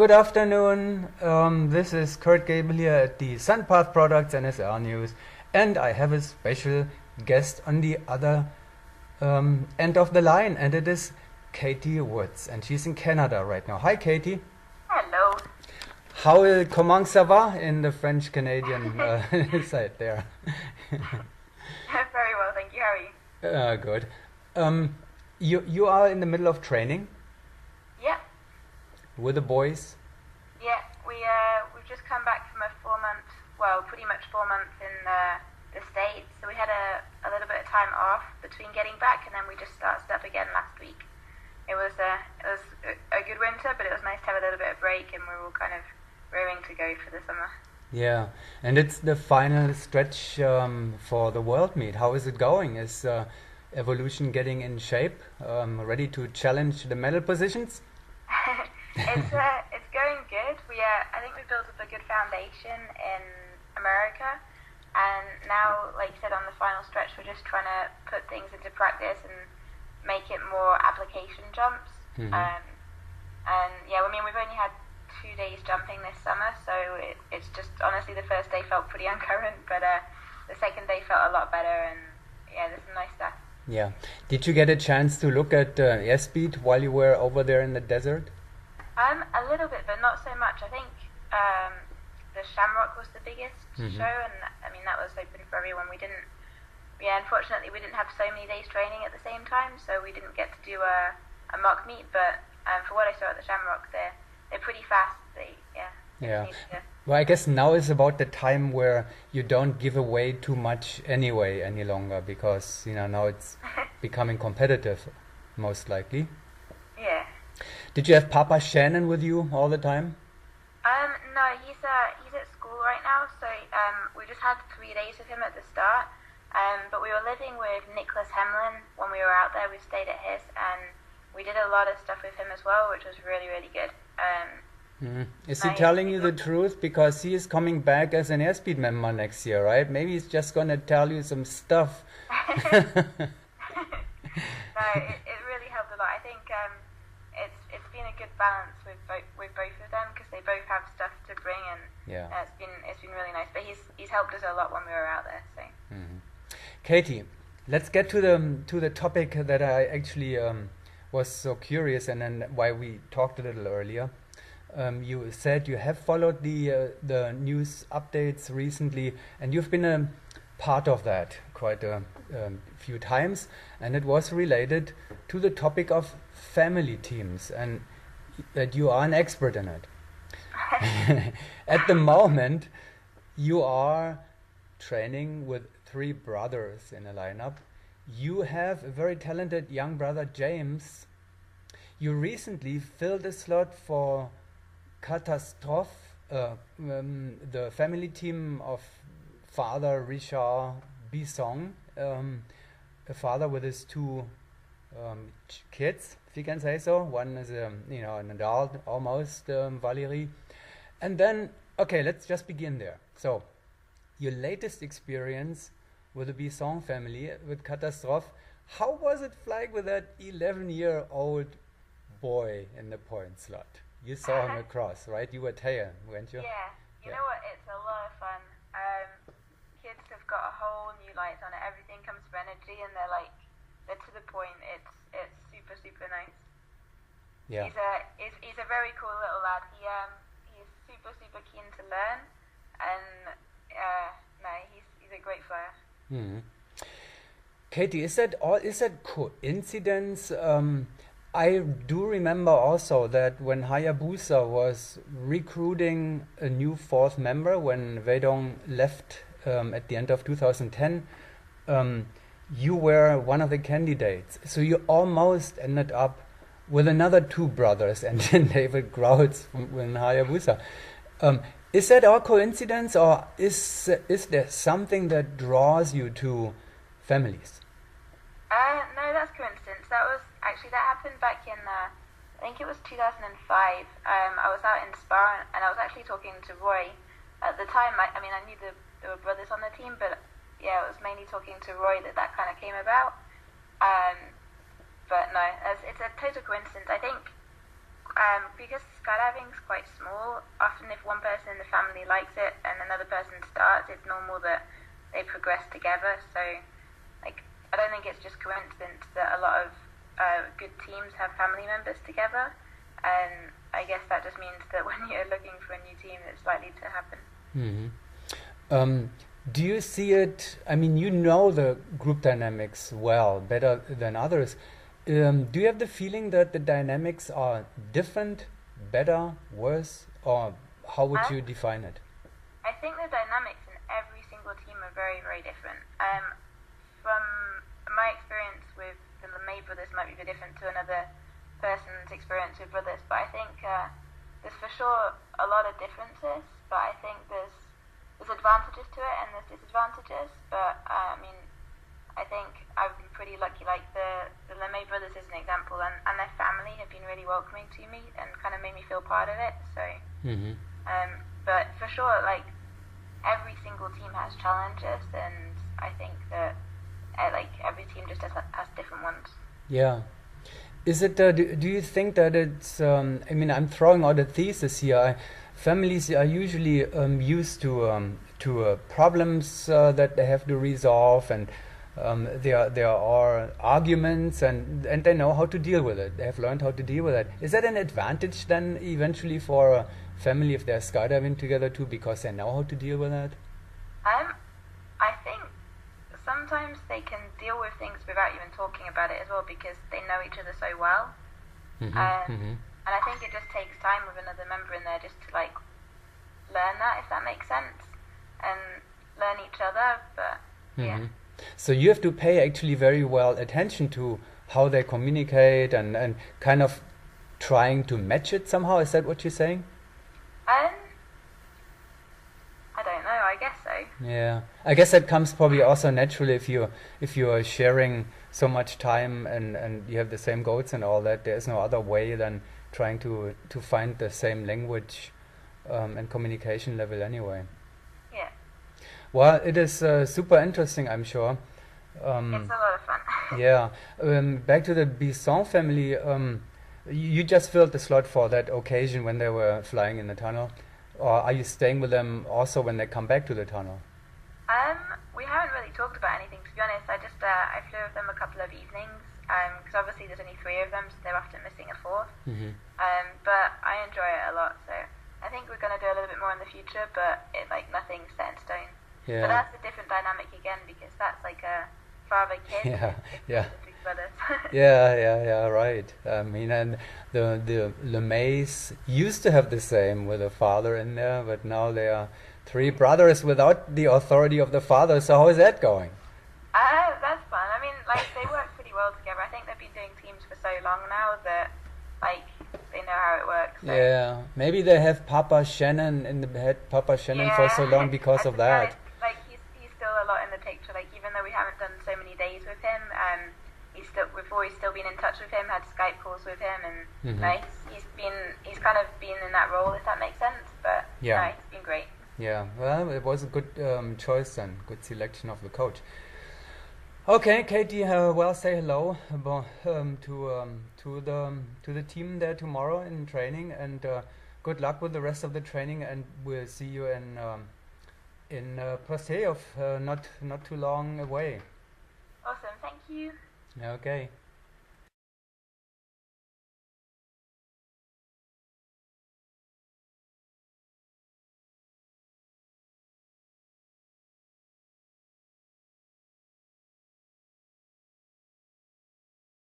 Good afternoon. This is Kurt Gable here at the Sunpath Products NSL News, and I have a special guest on the other end of the line, and it is Katie Woods, and she's in Canada right now. Hi, Katie. Hello. Comment ça va in the French-Canadian side there? Very well, thank you. How are you? Good. You are in the middle of training Yeah. with the boys. Yeah, we've just come back from a 4 month, well, pretty much 4 months in the States. So we had a little bit of time off between getting back, and then we just started up again last week. It was a good winter, but it was nice to have a little bit of break, and we're all kind of raring to go for the summer. Yeah, and it's the final stretch for the World Meet. How is it going? Is Evolution getting in shape, ready to challenge the medal positions? It's going good. I think we built up a good foundation in America, and now, like you said, on the final stretch, we're just trying to put things into practice and make it more application jumps. Mhm. And yeah, I mean, we've only had 2 days jumping this summer, so it's just honestly the first day felt pretty uncurrent, but the second day felt a lot better, and yeah, there's some nice stuff. Yeah. Did you get a chance to look at airspeed while you were over there in the desert? A little bit, but not so much. I think the Shamrock was the biggest show, and I mean that was open for everyone. Unfortunately, we didn't have so many days training at the same time, so we didn't get to do a mock meet. But for what I saw at the Shamrock, they're pretty fast. Yeah. Need to- Well, I guess now is about the time where you don't give away too much anyway any longer, because now it's becoming competitive, most likely. yeah. Did you have Papa Shannon with you all the time? No, he's at school right now, so we just had 3 days with him at the start. But we were living with Nicholas Hemlin when we were out there. We stayed at his, and we did a lot of stuff with him as well, which was really, really good. Is he telling you the truth? Because he is coming back as an airspeed member next year, right? Maybe he's just going to tell you some stuff. No, it really helped a lot. I think it's been a good balance with both of them, because they both have stuff to bring, and Yeah. it's been really nice. But he's helped us a lot when we were out there. So Katie, let's get to the topic that I actually was so curious, and then why we talked a little earlier. You said you have followed the news updates recently, and you've been a part of that quite a few times, and it was related to the topic of family teams, and that you are an expert in it. At the moment, you are training with 3 brothers in a lineup. You have a very talented young brother, James. You recently filled a slot for Catastrophe, the family team of Father Richard Bisson, a father with his 2 kids, if you can say so. One is an adult almost, Valerie. And then, okay, let's just begin there. So, your latest experience with the Bisson family, with Catastrophe, how was it flying with that 11-year-old boy in the point slot? You saw him across, right? You were Taya, weren't you? yeah, you know what? It's a lot of fun. Kids have got a whole new light on it. Everything comes from energy, and they're to the point. It's super, super nice. Yeah. He's a very cool little lad. He's super, super keen to learn, and he's a great flyer. Katie, is that coincidence? I do remember also that when Hayabusa was recruiting a new 4th member, when Weidong left at the end of 2010, you were one of the candidates. So you almost ended up with another 2 brothers, and then David Grautz with Hayabusa. Is that all coincidence, or is there something that draws you to families? No, that's coincidence. That happened back in I think it was 2005. I was out in Spa, and I was actually talking to Roy at the time. I knew there were brothers on the team, but yeah, it was mainly talking to Roy that kind of came about. But no, it's a total coincidence. I think Because skydiving's quite small, often if one person in the family likes it and another person starts, it's normal that they progress together. So, like, I don't think it's just coincidence that a lot of good teams have family members together, and I guess that just means that when you're looking for a new team, it's likely to happen. Hmm. Do you see it? I mean, you know the group dynamics well, better than others. Do you have the feeling that the dynamics are different, better, worse, or how would you Um, define it? I think the dynamics in every single team are very, very different. From my experience with the LeMay brothers might be very different to another person's experience with brothers, but I think there's for sure a lot of differences, but I think there's advantages to it and there's disadvantages, but I mean, I think I've been pretty lucky, like the LeMay brothers is an example, and their family have been really welcoming to me and kind of made me feel part of it, so, Hmm. but for sure, like, every single team has challenges, and I think that like every team just has different ones. Yeah. Is it? Do you think that it's? I mean, I'm throwing out a thesis here. Families are usually used to problems that they have to resolve, and there are arguments, and they know how to deal with it. They have learned how to deal with it. Is that an advantage then eventually for a family if they're skydiving together too, because they know how to deal with it? Um, I think sometimes they can deal with things without even talking about it as well because they know each other so well. Hmm. Hmm. And I think it just takes time with another member in there just to like learn that, if that makes sense, and learn each other. But yeah, Hmm. So you have to pay actually very well attention to how they communicate and kind of trying to match it somehow. Is that what you're saying? um, I don't know. I guess so. Yeah, I guess that comes probably also naturally if you are sharing so much time and you have the same goals and all that. There is no other way than trying to find the same language and communication level anyway. Yeah, Well, it is super interesting, I'm sure. it's a lot of fun. Yeah. Back to the Bisson family. You just filled the slot for that occasion when they were flying in the tunnel, or are you staying with them also when they come back to the tunnel? We haven't really talked about anything, to be honest. I flew with them a couple of evenings, because obviously there's only three of them, so they're often missing a fourth. Hmm. But I enjoy it a lot, so I think we're going to do a little bit more in the future, but nothing's set in stone. But Yeah. that's a different dynamic again, because that's like a father-kid, Yeah. it's Yeah. the big brothers. Yeah, right. I mean, and the LeMays used to have the same with a father in there, but now they are three brothers without the authority of the father. So how is that going? That's fun. I mean, like, they work pretty well together. I think they've been doing teams for so long now that, like, they know how it works. So. Yeah, maybe they have Papa Shannon in the head, Papa Shannon for so long because of that. Like he's still a lot in the picture. Like even though we haven't done so many days with him, we've always still been in touch with him, had Skype calls with him, and Mhm. he's kind of been in that role, if that makes sense. But Yeah. no, he's been great. Yeah, well, it was a good choice and good selection of the coach. Okay, Katie, well, say hello to the team there tomorrow in training, and good luck with the rest of the training. And we'll see you in Postejov, not too long away. Awesome, thank you. Okay.